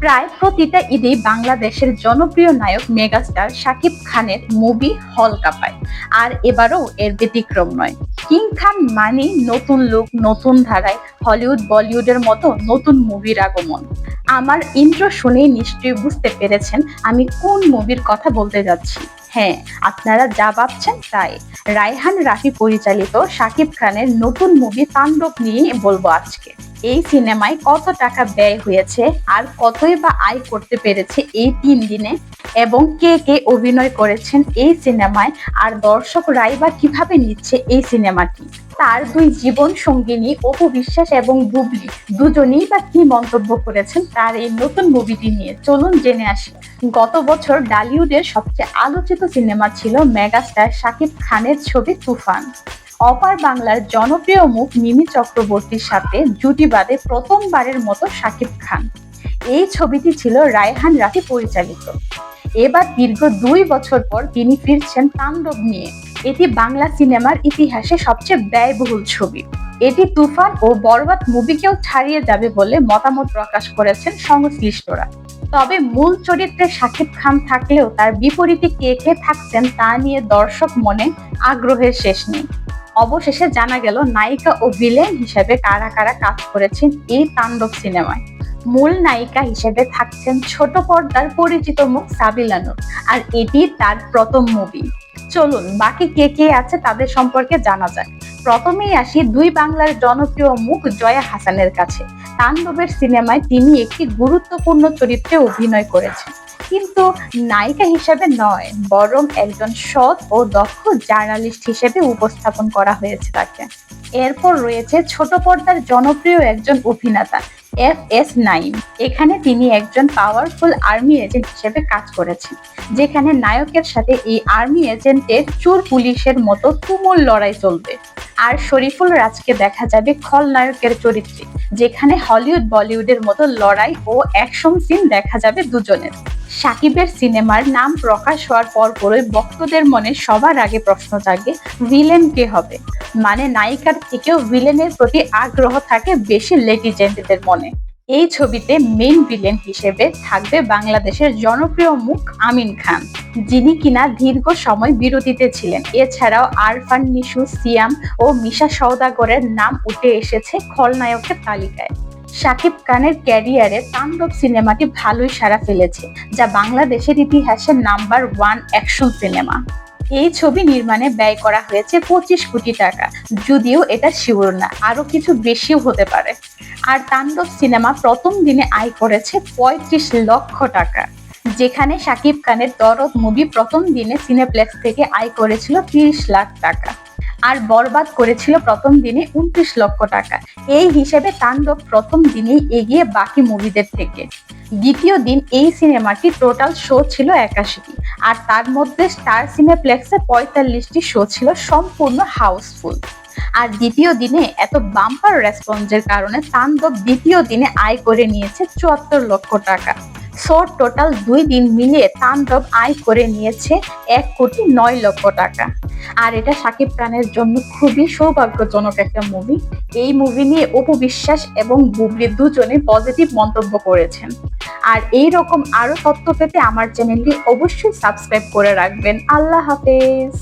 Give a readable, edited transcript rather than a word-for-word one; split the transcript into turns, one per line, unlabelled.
প্রায় প্রতিটা ঈদেই বাংলাদেশের জনপ্রিয় নায়ক মেগাস্টার শাকিব খানের মুভি হল কাঁপায়। আর এবারও এর ব্যতিক্রম নয়। কিং খান মানেই নতুন লুক, নতুন ধারায় হলিউড বলিউডের মতো নতুন মুভির আগমন। আমার ইন্ট্রো শুনেই নিশ্চয়ই বুঝতে পেরেছেন আমি কোন মুভির কথা বলতে যাচ্ছি। হ্যাঁ, আপনারা যা ভাবছেন তাই। রায়হান রাফি পরিচালিত শাকিব খানের নতুন মুভি তাণ্ডব নিয়ে বলবো আজকে। এই সিনেমায় কত টাকা ব্যয় হয়েছে আর কতই বা আয় করতে পেরেছে এই 3 দিনে, এবং কে কে অভিনয় করেছেন এই সিনেমায়, আর দর্শকরাই বা কিভাবে নিচ্ছে এই সিনেমাটি। তার দুই জীবন সঙ্গিনী অপু বিশ্বাস এবং বুবলি দুজনেই বা কি মন্তব্য করেছেন তার এই নতুন মুভিটি নিয়ে, চলুন জেনে আসি। গত বছর ডালিউডের সবচেয়ে আলোচিত সিনেমা ছিল মেগাস্টার শাকিব খানের ছবি তুফান। অপার বাংলার জনপ্রিয় মুখ মিমি চক্রবর্তীর সাথে জুটি বাঁধে প্রথমবারের মতো শাকিব খান। এই ছবিটি ছিল রায়হান রাফি পরিচালিত। এবার দীর্ঘ 2 বছর পর তিনি ফিরছেন তাণ্ডব নিয়ে। এটি বাংলা সিনেমার ইতিহাসে সবচেয়ে ব্যয়বহুল ছবি। এটি তুফান ও বরবাদ মুভিকেও ছাড়িয়ে যাবে বলে মতামত প্রকাশ করেছেন সংশ্লিষ্টরা। তবে মূল চরিত্রে শাকিব খান থাকলেও তার বিপরীতে কে কে থাকছেন তা নিয়ে দর্শক মনে আগ্রহের শেষ নেই। অবশেষে জানা গেল নায়িকা ও ভিলেন হিসেবে কারা কারা কাজ করেছেন এই তাণ্ডব সিনেমায়। মূল নায়িকা হিসেবে থাকছেন ছোট পর্দার পরিচিত মুখ সাবিলা নূর, আর এটি তার প্রথম মুভি। চলুন বাকি কে কে আছে তাদের সম্পর্কে জানা যাক। প্রথমেই আসি দুই বাংলার জনপ্রিয় মুখ জয়া হাসানের কাছে। তাণ্ডবের সিনেমায় তিনি একটি গুরুত্বপূর্ণ চরিত্রে অভিনয় করেছেন, কিন্তু নায়িকা হিসেবে নয়, বরং একজন সৎ ও দক্ষ জার্নালিস্ট হিসেবে উপস্থাপন করা হয়েছে তাকে। এরপর রয়েছে ছোট পর্দার জনপ্রিয় একজন অভিনেতা FS নাঈম। এখানে তিনি একজন পাওয়ারফুল আর্মি এজেন্ট হিসেবে কাজ করেছেন, যেখানে নায়কের সাথে এই আর্মি এজেন্টের চোর পুলিশের মতো তুমুল লড়াই চলবে। আর শরীফুল রাজকে দেখা যাবে খলনায়কের চরিত্রে, যেখানে হলিউড বলিউডের মতো লড়াই ও অ্যাকশন সিন দেখা যাবে দুজনের। শাকিবের সিনেমার নাম প্রকাশ হওয়ার পরপরই ভক্তদের মনে সবার আগে প্রশ্ন জাগে, ভিলেন কে হবে। মানে নায়িকার থেকেও ভিলেনের প্রতি আগ্রহ থাকে বেশি লেডিজেন্ডদের মনে। এই ছবিতে মেইন ভিলেন হিসেবে থাকবে বাংলাদেশের জনপ্রিয় মুখ আমিন খান, যিনি কিনা দীর্ঘ সময় বিরতিতে ছিলেন। এছাড়াও আরফান নিশু, সিয়াম ও মিশা সওদাগরের নাম উঠে এসেছে খলনায়কের তালিকায়। শাকিব খানের ক্যারিয়ারে তাণ্ডব সিনেমাটি ভালোই সাড়া ফেলেছে, যা বাংলাদেশের ইতিহাসে নাম্বার 1 অ্যাকশন সিনেমা। এই ছবি নির্মাণে ব্যয় করা হয়েছে 25 কোটি টাকা, যদিও এটা শিওর না, আরো কিছু বেশিও হতে পারে। আর তাণ্ডব সিনেমা প্রথম দিনে আয় করেছে 35 লক্ষ টাকা, যেখানে শাকিব খানের দরদ মুভি প্রথম দিনে সিনেপ্লেক্স থেকে আয় করেছিল 30 লাখ টাকা, আর বরবাদ করেছিল প্রথম দিনে 29 লক্ষ টাকা। এই হিসেবে তাণ্ডব প্রথম দিনেই এগিয়ে বাকি মুভিদের থেকে। দ্বিতীয় দিন এই সিনেমাটি টোটাল শো ছিল 81টি, আর তার মধ্যে স্টার সিনেপ্লেক্সে 45টি শো ছিল সম্পূর্ণ হাউসফুল। আর দ্বিতীয় দিনে এত বাম্পার রেসপন্সের কারণে তাণ্ডব দ্বিতীয় দিনে আয় করে নিয়েছে 74 লক্ষ টাকা। সো টোটাল 2 দিন মিলিয়ে তাণ্ডব আয় করে নিয়েছে 1,09,00,000 টাকা। আর এটা শাকিব খানের জন্য খুবই সৌভাগ্যজনক একটা মুভি। এই মুভি নিয়ে অপু বিশ্বাস এবং বুবলি দুজনে পজিটিভ মন্তব্য করেছেন। আর এই রকম আরো তথ্য পেতে আমার চ্যানেলটি অবশ্যই সাবস্ক্রাইব করে রাখবেন। আল্লাহ হাফেজ।